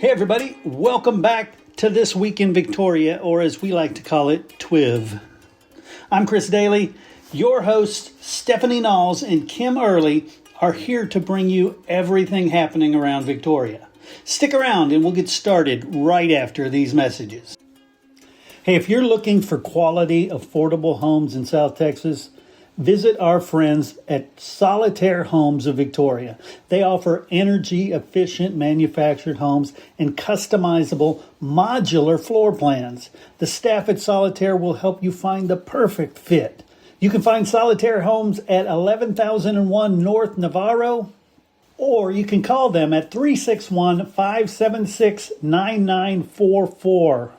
Hey everybody, welcome back to This Week in Victoria, or as we like to call it, TWIV. I'm Chris Daly. Your hosts, Stephanie Knowles and Kim Early, are here to bring you everything happening around Victoria. Stick around and we'll get started right after these messages. Hey, if you're looking for quality, affordable homes in South Texas, visit our friends at Solitaire Homes of Victoria. They offer energy-efficient manufactured homes and customizable modular floor plans. The staff at Solitaire will help you find the perfect fit. You can find Solitaire Homes at 11,001 North Navarro, or you can call them at 361-576-9944.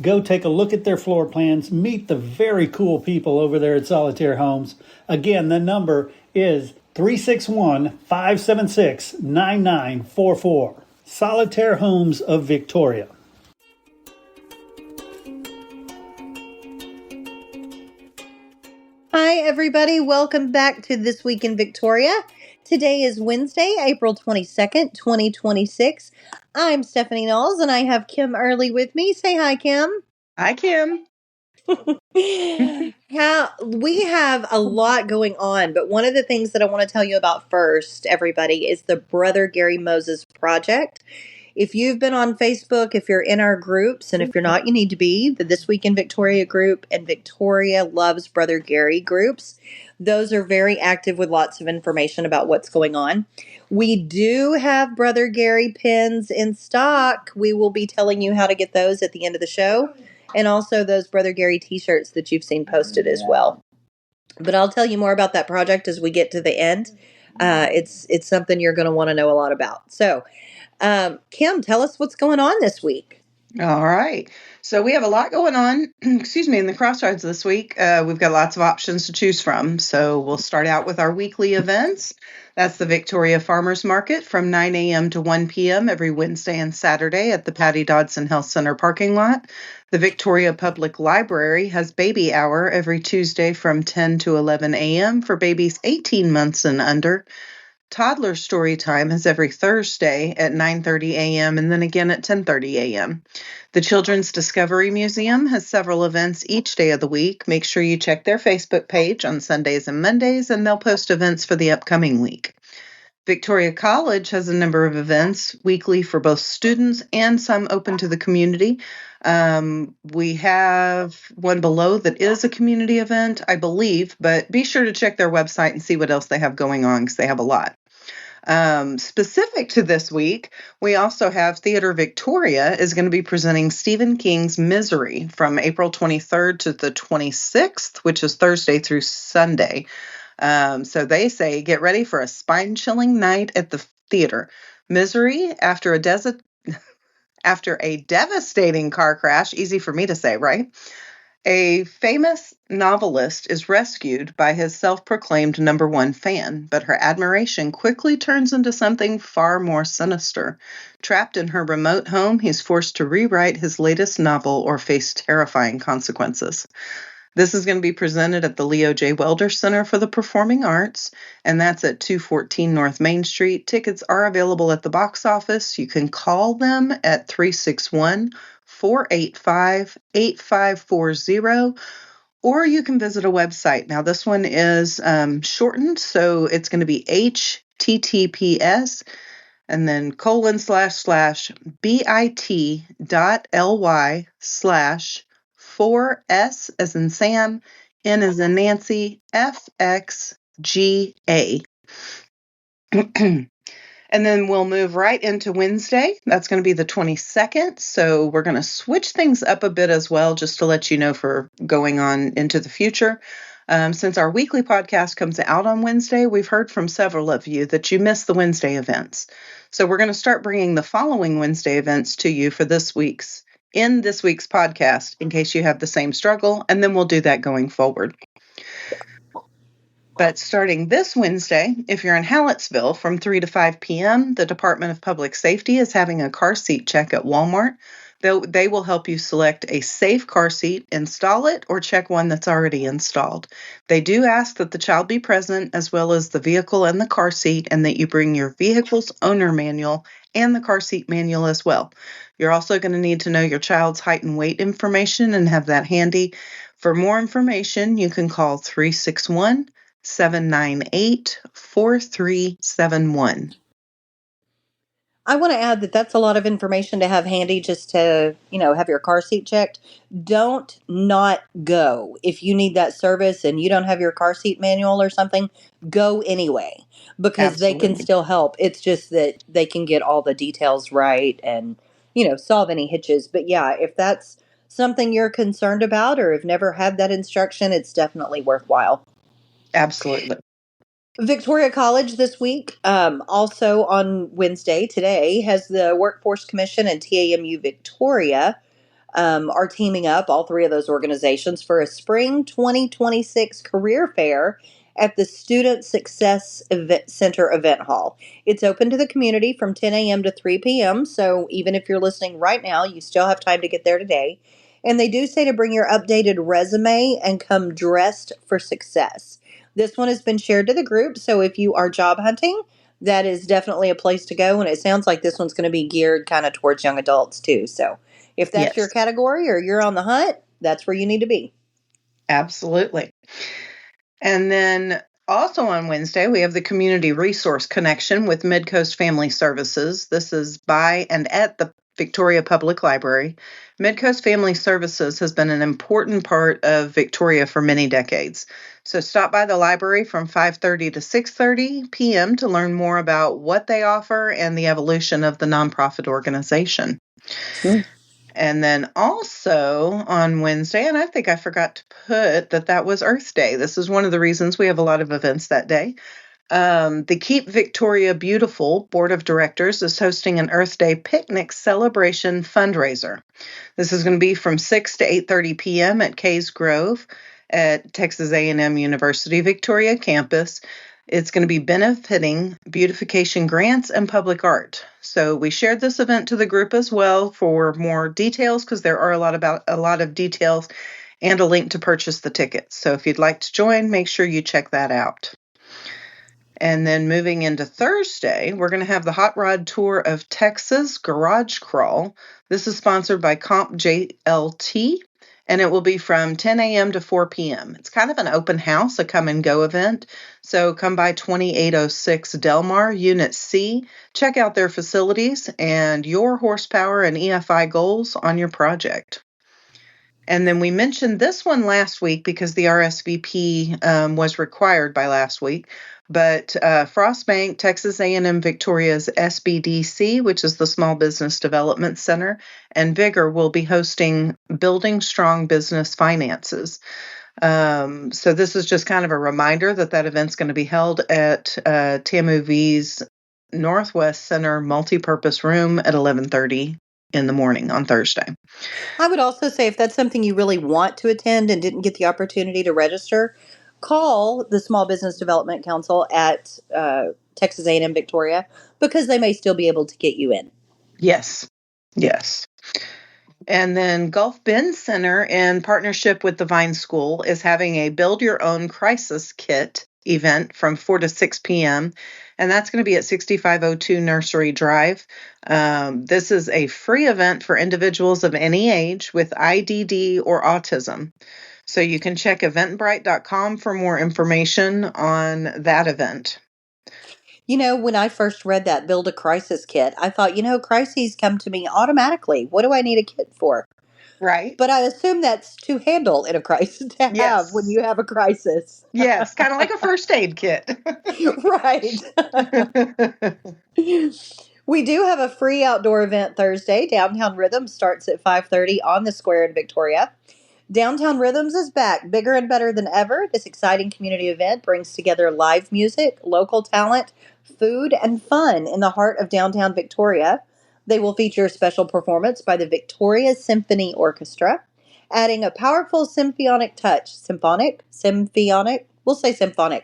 Go take a look at their floor plans. Meet the very cool people over there at Solitaire Homes. Again, the number is 361-576-9944. Solitaire Homes of Victoria. Hi, everybody. Welcome back to This Week in Victoria. Today is Wednesday, April 22nd, 2026. I'm Stephanie Knowles, and I have Kim Early with me. Say hi, Kim. Hi, Kim. We have a lot going on, but one of the things that I want to tell you about first, everybody, is the Brother Gary Moses Project. If you've been on Facebook, if you're in our groups, and if you're not, you need to be, the This Week in Victoria group and Victoria Loves Brother Gary groups. Those are very active with lots of information about what's going on. We do have Brother Gary pins in stock. We will be telling you how to get those at the end of the show. And also those Brother Gary t-shirts that you've seen posted as well. But I'll tell you more about that project as we get to the end. It's something you're going to want to know a lot about. So, Kim, tell us what's going on this week. All right. So we have a lot going on, in the Crossroads this week. We've got lots of options to choose from. So we'll start out with our weekly events. That's the Victoria Farmers Market from 9 a.m. to 1 p.m. every Wednesday and Saturday at the Patty Dodson Health Center parking lot. The Victoria Public Library has baby hour every Tuesday from 10 to 11 a.m. for babies 18 months and under. Toddler Story Time is every Thursday at 9:30 a.m. and then again at 10:30 a.m. The Children's Discovery Museum has several events each day of the week. Make sure you check their Facebook page on Sundays and Mondays, and they'll post events for the upcoming week. Victoria College has a number of events weekly for both students and some open to the community. We have one below that is a community event, I believe, but be sure to check their website and see what else they have going on because they have a lot. Specific to this week, we also have Theater Victoria is going to be presenting Stephen King's Misery from April 23rd to the 26th, which is Thursday through Sunday. So they say, get ready for a spine-chilling night at the theater. Misery, after a devastating car crash, easy for me to say, right? A famous novelist is rescued by his self-proclaimed number one fan, but her admiration quickly turns into something far more sinister. Trapped in her remote home, he's forced to rewrite his latest novel or face terrifying consequences. This is going to be presented at the Leo J. Welder Center for the Performing Arts, and that's at 214 North Main Street. Tickets are available at the box office. You can call them at 361-485-8540, or you can visit a website. Now, this one is shortened, so it's going to be https and then bit.ly/4S as in Sam, N as in Nancy, FXGA. And then we'll move right into Wednesday. That's going to be the 22nd. So we're going to switch things up a bit as well, just to let you know for going on into the future. Since our weekly podcast comes out on Wednesday, we've heard from several of you that you missed the Wednesday events. So we're going to start bringing the following Wednesday events to you for this week's podcast, in case you have the same struggle, and then we'll do that going forward. But starting this Wednesday, if you're in Hallettsville from 3 to 5 p.m., the Department of Public Safety is having a car seat check at Walmart. They will help you select a safe car seat, install it, or check one that's already installed. They do ask that the child be present, as well as the vehicle and the car seat, and that you bring your vehicle's owner manual and the car seat manual as well. You're also going to need to know your child's height and weight information and have that handy. For more information, you can call 361 798 4371. I want to add that that's a lot of information to have handy just to, have your car seat checked. Don't not go. If you need that service and you don't have your car seat manual or something, go anyway because they can Absolutely. still help. It's just that they can get all the details right and, solve any hitches. But yeah, if that's something you're concerned about or have never had that instruction, it's definitely worthwhile. Absolutely. Victoria College this week, also on Wednesday, today, has the Workforce Commission and TAMU Victoria are teaming up, all three of those organizations, for a spring 2026 career fair at the Student Success Center Event Hall. It's open to the community from 10 a.m. to 3 p.m., so even if you're listening right now, you still have time to get there today. And they do say to bring your updated resume and come dressed for success. This one has been shared to the group, so if you are job hunting, that is definitely a place to go. And it sounds like this one's going to be geared kind of towards young adults too. So if that's your Yes, category or you're on the hunt, that's where you need to be. absolutely. And then also on Wednesday, we have the Community Resource Connection with Midcoast Family Services. This is by and at the Victoria Public Library. Midcoast Family Services has been an important part of Victoria for many decades. So stop by the library from 5:30 to 6:30 p.m. to learn more about what they offer and the evolution of the nonprofit organization. And then also on Wednesday, and I think I forgot to put that was Earth Day. This is one of the reasons we have a lot of events that day. The Keep Victoria Beautiful Board of Directors is hosting an Earth Day picnic celebration fundraiser. This is going to be from 6 to 8:30 p.m. at Case Grove at Texas A&M University Victoria campus. It's going to be benefiting beautification grants and public art. So we shared this event to the group as well for more details because there are a lot of details and a link to purchase the tickets. So if you'd like to join, make sure you check that out. And then moving into Thursday, we're going to have the Hot Rod Tour of Texas Garage Crawl. This is sponsored by Comp JLT, and it will be from 10 a.m. to 4 p.m. It's kind of an open house, a come and go event. So come by 2806 Delmar, Unit C. Check out their facilities and your horsepower and EFI goals on your project. And then we mentioned this one last week because the RSVP was required by last week. But Frostbank, Texas A&M Victoria's SBDC, which is the Small Business Development Center, and Vigor will be hosting Building Strong Business Finances. So this is just kind of a reminder that event's going to be held at TAMUV's Northwest Center Multipurpose Room at 11:30 in the morning on Thursday. I would also say if that's something you really want to attend and didn't get the opportunity to register, call the Small Business Development Council at Texas A&M Victoria because they may still be able to get you in. Yes. And then Gulf Bend Center, in partnership with the Vine School, is having a Build Your Own Crisis Kit event from 4 to 6 p.m. And that's going to be at 6502 Nursery Drive. This is a free event for individuals of any age with IDD or autism. So you can check eventbrite.com for more information on that event. When I first read that Build a Crisis Kit, I thought, crises come to me automatically. What do I need a kit for? Right. But I assume that's to handle in a crisis, to have when Yes. you have a crisis. Yes, kind of like a first aid kit. Right. We do have a free outdoor event Thursday. Downtown Rhythms starts at 5:30 on the square in Victoria. Downtown Rhythms is back, bigger and better than ever. This exciting community event brings together live music, local talent, food, and fun in the heart of downtown Victoria. They will feature a special performance by the Victoria Symphony Orchestra, adding a powerful symphonic touch. Symphonic? We'll say symphonic.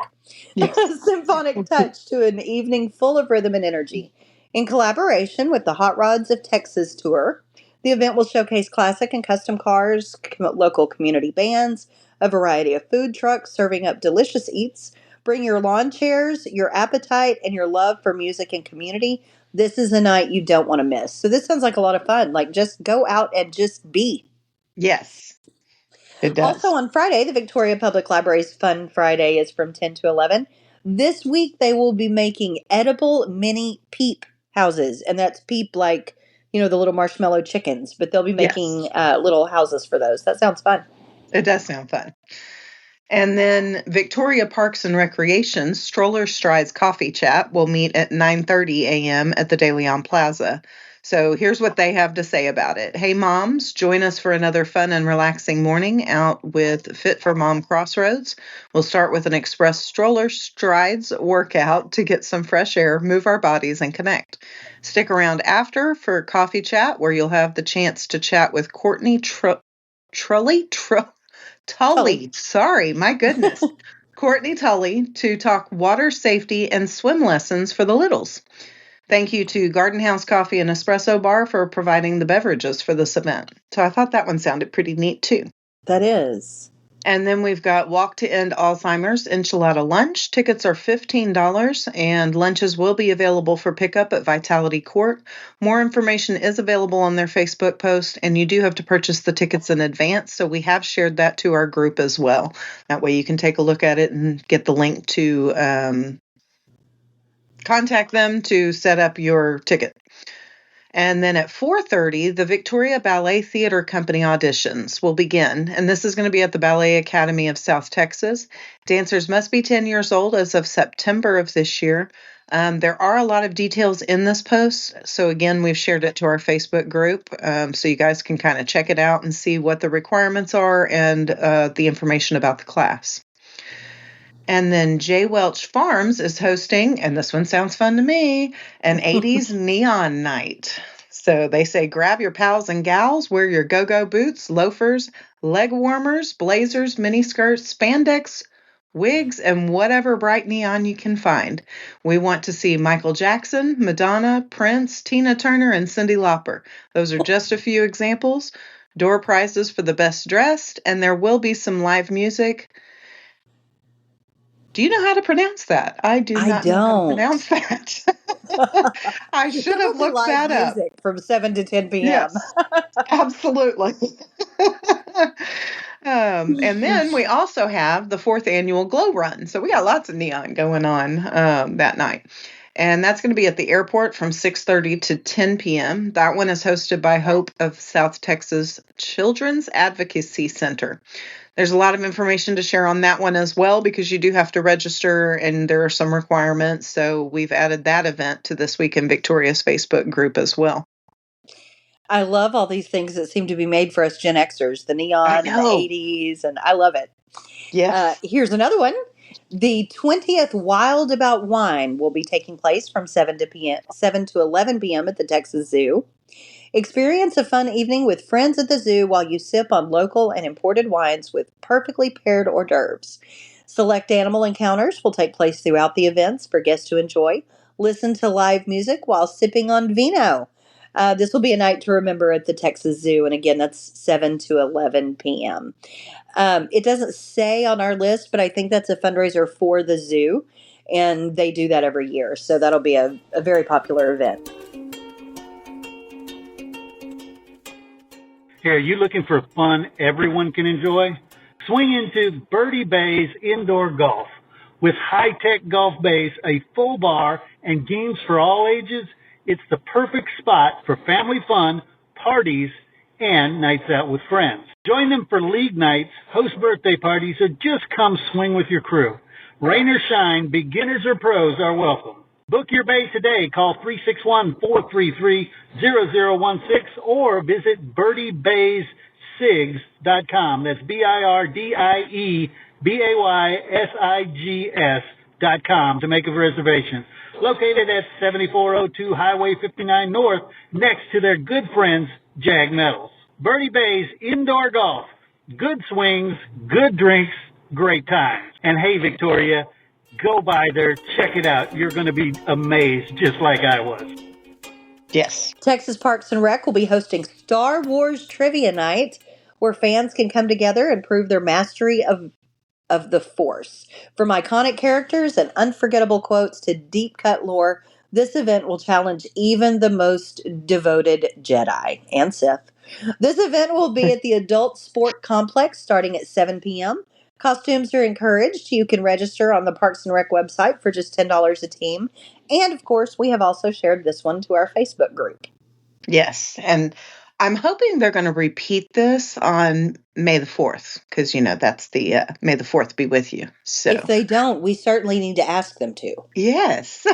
Yes. Symphonic touch to an evening full of rhythm and energy. In collaboration with the Hot Rods of Texas tour, The event will showcase classic and custom cars, local community bands, a variety of food trucks serving up delicious eats. Bring your lawn chairs, your appetite, and your love for music and community. This is a night you don't want to miss. So this sounds like a lot of fun. Like just go out and just be. Yes, it Also does. on Friday, the Victoria Public Library's Fun Friday is from 10 to 11. This week they will be making edible mini peep houses. And that's peep like, the little marshmallow chickens, but they'll be Yes, making little houses for those. That sounds fun. it does sound fun. And then Victoria Parks and Recreation Stroller Strides Coffee Chat will meet at 9:30 a.m. at the De Leon Plaza. So here's what they have to say about it. Hey moms, join us for another fun and relaxing morning out with Fit for Mom Crossroads. We'll start with an express stroller strides workout to get some fresh air, move our bodies, and connect. Stick around after for coffee chat where you'll have the chance to chat with Courtney Tully, sorry, my goodness. Courtney Tully to talk water safety and swim lessons for the littles. Thank you to Garden House Coffee and Espresso Bar for providing the beverages for this event. So I thought that one sounded pretty neat too. That is. And then we've got Walk to End Alzheimer's Enchilada Lunch. Tickets are $15 and lunches will be available for pickup at Vitality Court. More information is available on their Facebook post, and you do have to purchase the tickets in advance. So we have shared that to our group as well. That way you can take a look at it and get the link to contact them to set up your ticket. And then at 4:30, the Victoria Ballet Theater Company auditions will begin. And this is going to be at the Ballet Academy of South Texas. Dancers must be 10 years old as of September of this year. There are a lot of details in this post. So again, we've shared it to our Facebook group. So you guys can kind of check it out and see what the requirements are and the information about the class. And then J. Welch Farms is hosting, and this one sounds fun to me, an 80s neon night. So they say grab your pals and gals, wear your go-go boots, loafers, leg warmers, blazers, miniskirts, spandex, wigs, and whatever bright neon you can find. We want to see Michael Jackson, Madonna, Prince, Tina Turner, and Cyndi Lauper. Those are just a few examples. Door prizes for the best dressed, and there will be some live music. Do you know how to pronounce that? I do I not know how to don't. pronounce that. I should It'll have be looked live that up. music from 7 to 10 p.m. Yes, absolutely. And then we also have the 4th annual Glow Run. So we got lots of neon going on that night. And that's going to be at the airport from 6:30 to 10 p.m. That one is hosted by Hope of South Texas Children's Advocacy Center. There's a lot of information to share on that one as well because you do have to register and there are some requirements. So we've added that event to This Week in Victoria's Facebook group as well. I love all these things that seem to be made for us Gen Xers, the I neon and the know. 80s, and I love it. Yes. Here's another one. The 20th Wild About Wine will be taking place from 7 to 11 p.m. at the Texas Zoo. Experience a fun evening with friends at the zoo while you sip on local and imported wines with perfectly paired hors d'oeuvres. Select animal encounters will take place throughout the events for guests to enjoy. Listen to live music while sipping on vino. This will be a night to remember at the Texas Zoo, and again, that's 7 to 11 p.m. It doesn't say on our list, but I think that's a fundraiser for the zoo, and they do that every year, so that'll be a very popular event. Hey, are you looking for fun everyone can enjoy? Swing into Birdie Bay's Indoor Golf. With high-tech golf bays, a full bar, and games for all ages, it's the perfect spot for family fun, parties, and nights out with friends. Join them for league nights, host birthday parties, or just come swing with your crew. Rain or shine, beginners or pros are welcome. Book your bay today. Call 361-433-0016 or visit birdiebayscigs.com. That's birdiebayscigs.com to make a reservation. Located at 7402 Highway 59 North, next to their good friends, Jag Metals. Birdie Bay's Indoor Golf. Good swings, good drinks, great times. And hey, Victoria, go by there, check it out. You're going to be amazed, just like I was. Yes. Texas Parks and Rec will be hosting Star Wars Trivia Night, where fans can come together and prove their mastery of the Force. From iconic characters and unforgettable quotes to deep cut lore, this event will challenge even the most devoted Jedi and Sith. This event will be at the Adult Sport Complex starting at 7 p.m. Costumes are encouraged. You can register on the Parks and Rec website for just $10 a team. And of course, we have also shared this one to our Facebook group. Yes. And I'm hoping they're going to repeat this on May the 4th, because, that's the May the 4th be with you. So, If they don't, we certainly need to ask them to. yes.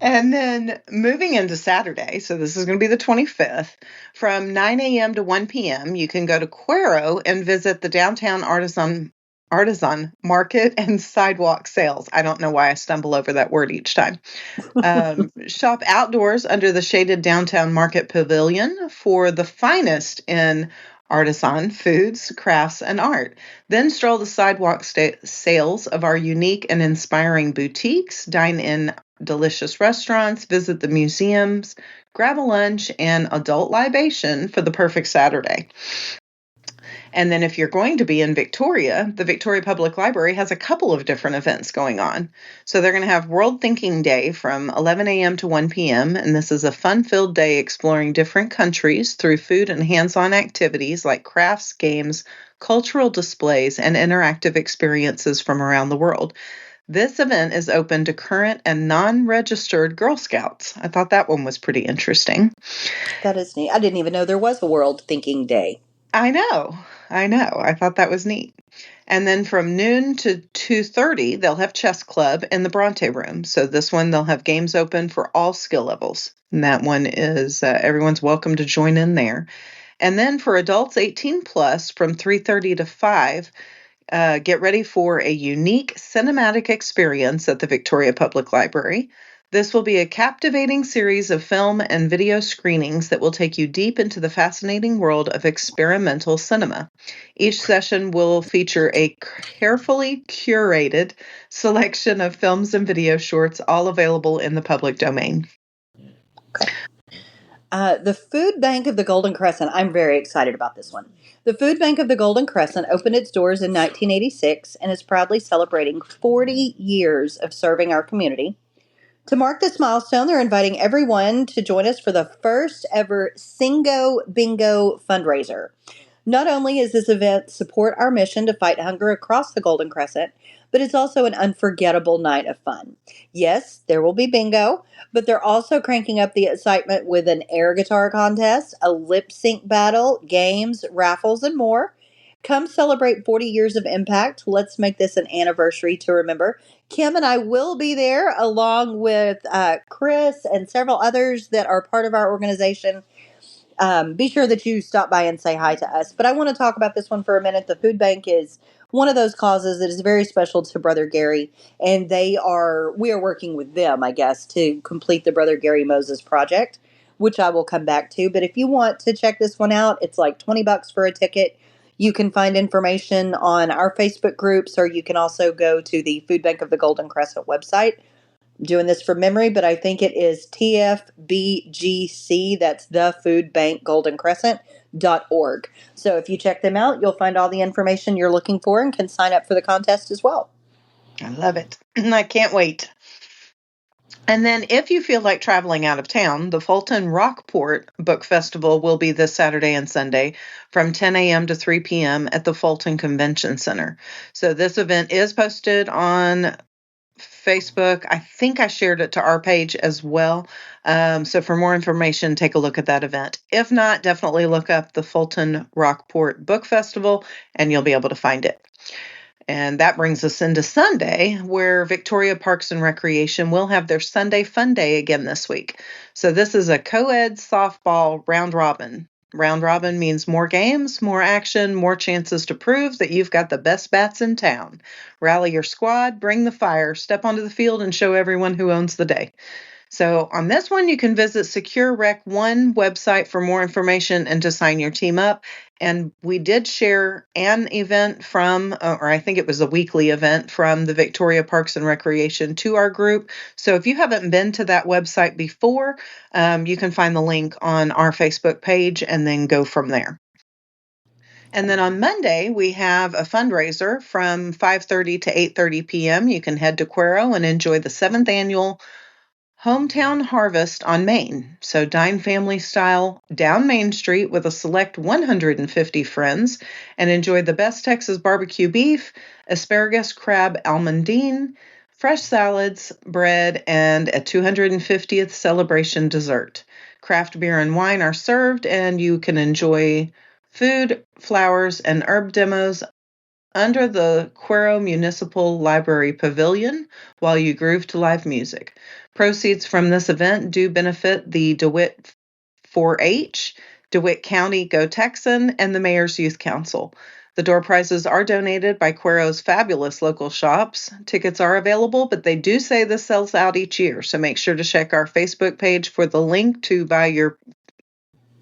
And then moving into Saturday, so this is going to be the 25th, from 9 a.m. to 1 p.m., you can go to Cuero and visit the downtown artisan market and sidewalk sales. I don't know why I stumble over that word each time. Shop outdoors under the shaded downtown market pavilion for the finest in artisan foods, crafts, and art. Then stroll the sidewalk sales of our unique and inspiring boutiques, dine in delicious restaurants, visit the museums, grab a lunch, and adult libation for the perfect Saturday. And then if you're going to be in Victoria, the Victoria Public Library has a couple of different events going on. So they're going to have World Thinking Day from 11 a.m. to 1 p.m. And this is a fun-filled day exploring different countries through food and hands-on activities like crafts, games, cultural displays, and interactive experiences from around the world. This event is open to current and non-registered Girl Scouts. I thought that one was pretty interesting. That is neat. I didn't even know there was a World Thinking Day. I know. I thought that was neat. And then from noon to 2:30, they'll have chess club in the Bronte room. So this one, they'll have games open for all skill levels. And that one is everyone's welcome to join in there. And then for adults 18 plus, from 3:30 to 5, get ready for a unique cinematic experience at the Victoria Public Library. This will be a captivating series of film and video screenings that will take you deep into the fascinating world of experimental cinema. Each session will feature a carefully curated selection of films and video shorts, all available in the public domain. Okay. The Food Bank of the Golden Crescent, I'm very excited about this one. The Food Bank of the Golden Crescent opened its doors in 1986 and is proudly celebrating 40 years of serving our community. To mark this milestone, they're inviting everyone to join us for the first ever Singo Bingo fundraiser. Not only is this event support our mission to fight hunger across the Golden Crescent, but it's also an unforgettable night of fun. Yes, there will be bingo, but they're also cranking up the excitement with an air guitar contest, a lip sync battle, games, raffles, and more. Come celebrate 40 years of impact. Let's make this an anniversary to remember. Kim and I will be there along with Chris and several others that are part of our organization. Be sure that you stop by and say hi to us. But I want to talk about this one for a minute. The food bank is one of those causes that is very special to Brother Gary, and we are working with them, I guess, to complete the Brother Gary Moses project, which I will come back to. But if you want to check this one out, it's like $20 for a ticket. You can find information on our Facebook groups, or you can also go to the Food Bank of the Golden Crescent website. Doing this from memory, but I think it is TFBGC. That's the Food Bank Golden Crescent.org. So if you check them out, you'll find all the information you're looking for and can sign up for the contest as well. I love it. I can't wait. And then if you feel like traveling out of town, the Fulton Rockport Book Festival will be this Saturday and Sunday from 10 a.m. to 3 p.m. at the Fulton Convention Center. So this event is posted on Facebook. I think I shared it to our page as well. So for more information, take a look at that event. If not, definitely look up the Fulton Rockport Book Festival and you'll be able to find it. And that brings us into Sunday, where Victoria Parks and Recreation will have their Sunday Fun Day again this week. So this is a co-ed softball round robin. Round robin means more games, more action, more chances to prove that you've got the best bats in town. Rally your squad, bring the fire, step onto the field, and show everyone who owns the day. So on this one, you can visit Secure Rec 1 website for more information and to sign your team up. And we did share an event from, or I think it was a weekly event from the Victoria Parks and Recreation to our group. So if you haven't been to that website before, you can find the link on our Facebook page and then go from there. And then on Monday, we have a fundraiser from 5:30 to 8:30 p.m. You can head to Cuero and enjoy the 7th annual Hometown Harvest on Main. So dine family style down Main Street with a select 150 friends and enjoy the best Texas barbecue beef, asparagus crab almondine, fresh salads, bread, and a 250th celebration dessert. Craft beer and wine are served, and you can enjoy food, flowers, and herb demos under the Cuero Municipal Library Pavilion while you groove to live music. Proceeds from this event do benefit the DeWitt 4-H, DeWitt County Go Texan, and the Mayor's Youth Council. The door prizes are donated by Cuero's fabulous local shops. Tickets are available, but they do say this sells out each year, so make sure to check our Facebook page for the link to buy your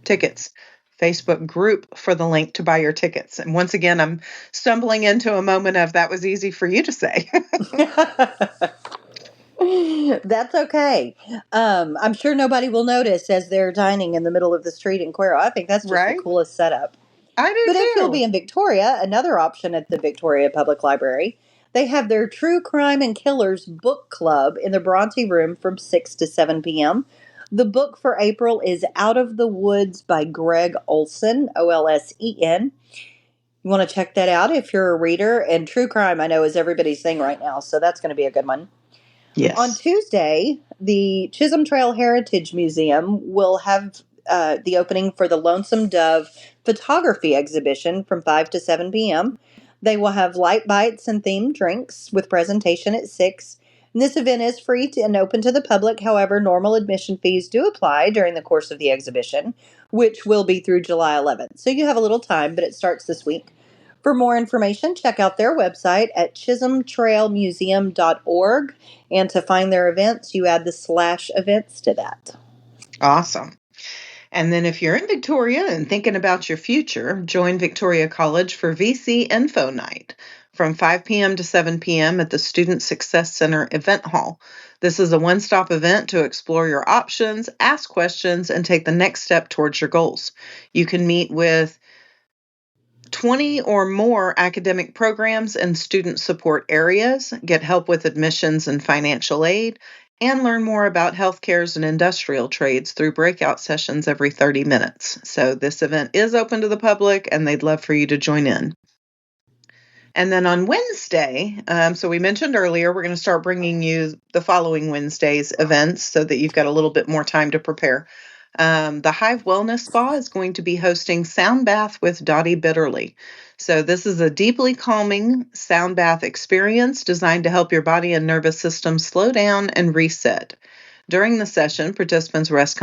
tickets. Facebook group for the link to buy your tickets. And once again, I'm stumbling into a moment of that was easy for you to say. That's okay. I'm sure nobody will notice as they're dining in the middle of the street in Cuero. I think that's just the Right? coolest setup. I do But if you'll too. be in Victoria, another option at the Victoria Public Library, they have their True Crime and Killers book club in the Bronte Room from 6 to 7 p.m. The book for April is Out of the Woods by Greg Olsen, Olsen. You want to check that out if you're a reader. And true crime, I know, is everybody's thing right now, so that's going to be a good one. On Yes. Tuesday, the Chisholm Trail Heritage Museum will have the opening for the Lonesome Dove photography exhibition from 5 to 7 p.m. They will have light bites and themed drinks with presentation at 6. And this event is free and open to the public. However, normal admission fees do apply during the course of the exhibition, which will be through July 11th. So you have a little time, but it starts this week. For more information, check out their website at chisholmtrailmuseum.org. And to find their events, you add the /events to that. Awesome. And then if you're in Victoria and thinking about your future, join Victoria College for VC Info Night from 5 p.m. to 7 p.m. at the Student Success Center Event Hall. This is a one-stop event to explore your options, ask questions, and take the next step towards your goals. You can meet with 20 or more academic programs and student support areas, get help with admissions and financial aid, and learn more about healthcare's and industrial trades through breakout sessions every 30 minutes. So this event is open to the public, and they'd love for you to join in. And then on Wednesday, so we mentioned earlier, we're going to start bringing you the following Wednesday's events so that you've got a little bit more time to prepare. The Hive Wellness Spa is going to be hosting Sound Bath with Dottie Bitterly. So this is a deeply calming sound bath experience designed to help your body and nervous system slow down and reset. During the session, participants rest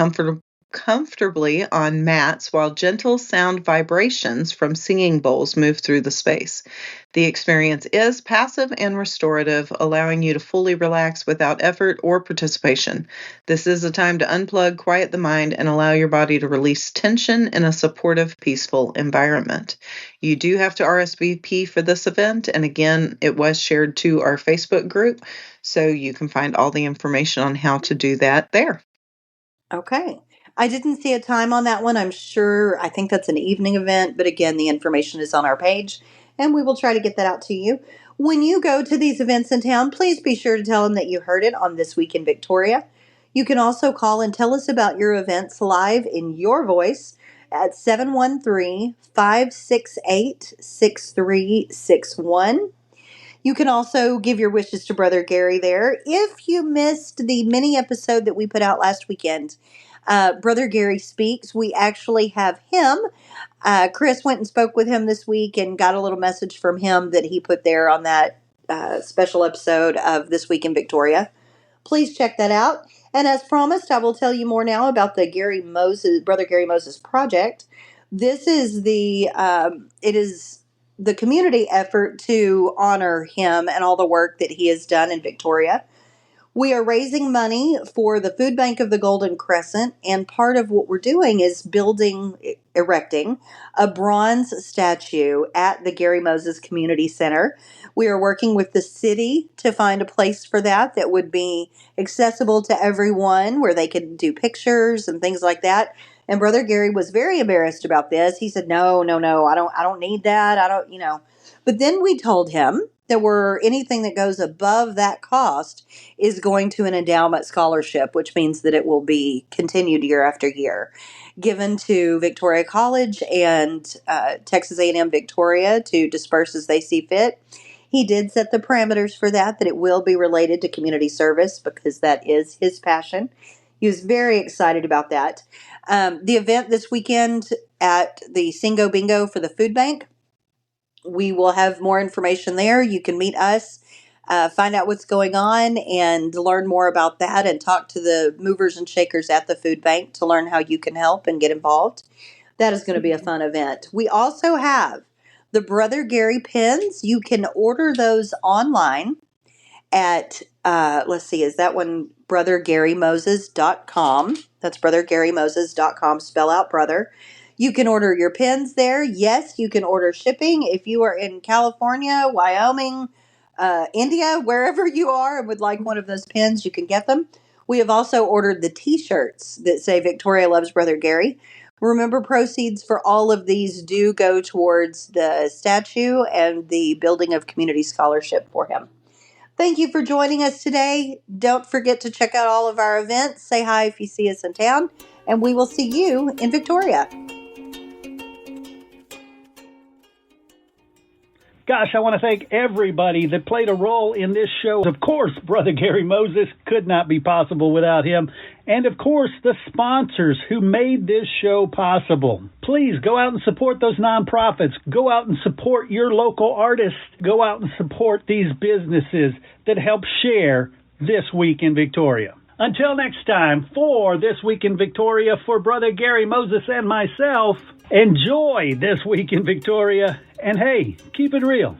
comfortably on mats while gentle sound vibrations from singing bowls move through the space. The experience is passive and restorative, allowing you to fully relax without effort or participation. This is a time to unplug, quiet the mind, and allow your body to release tension in a supportive, peaceful environment. You do have to RSVP for this event, and again, it was shared to our Facebook group, so you can find all the information on how to do that there. Okay. I didn't see a time on that one. I think that's an evening event, but again, the information is on our page and we will try to get that out to you. When you go to these events in town, please be sure to tell them that you heard it on This Week in Victoria. You can also call and tell us about your events live in your voice at 713-568-6361. You can also give your wishes to Brother Gary there. If you missed the mini episode that we put out last weekend, Brother Gary Speaks, we actually have him. Chris went and spoke with him this week and got a little message from him that he put there on that special episode of This Week in Victoria. Please check that out. And as promised, I will tell you more now about the Brother Gary Moses project. This is it is the community effort to honor him and all the work that he has done in Victoria. We are raising money for the food bank of the Golden Crescent, and part of what we're doing is erecting a bronze statue at the Gary Moses Community Center. We are working with the city to find a place for that would be accessible to everyone, where they could do pictures and things like that. And Brother Gary was very embarrassed about this. He said, "No, no, no, I don't need that. I don't." But then we told him that anything that goes above that cost is going to an endowment scholarship, which means that it will be continued year after year, given to Victoria College and Texas A&M Victoria to disperse as they see fit. He did set the parameters for that it will be related to community service, because that is his passion. He was very excited about that. The event this weekend at the Singo Bingo for the food bank, we will have more information there. You can meet us, find out what's going on, and learn more about that, and talk to the movers and shakers at the food bank to learn how you can help and get involved. That is going to be a fun event. We also have the Brother Gary pins. You can order those online at, let's see, is that one brothergarymoses.com? That's brothergarymoses.com, spell out brother. You can order your pins there. Yes, you can order shipping. If you are in California, Wyoming, India, wherever you are and would like one of those pins, you can get them. We have also ordered the t-shirts that say Victoria Loves Brother Gary. Remember, proceeds for all of these do go towards the statue and the building of community scholarship for him. Thank you for joining us today. Don't forget to check out all of our events. Say hi if you see us in town, and we will see you in Victoria. Gosh, I want to thank everybody that played a role in this show. Of course, Brother Gary Moses could not be possible without him. And of course, the sponsors who made this show possible. Please go out and support those nonprofits. Go out and support your local artists. Go out and support these businesses that help share This Week in Victoria. Until next time, for This Week in Victoria, for Brother Gary Moses and myself, enjoy This Week in Victoria. And hey, keep it real.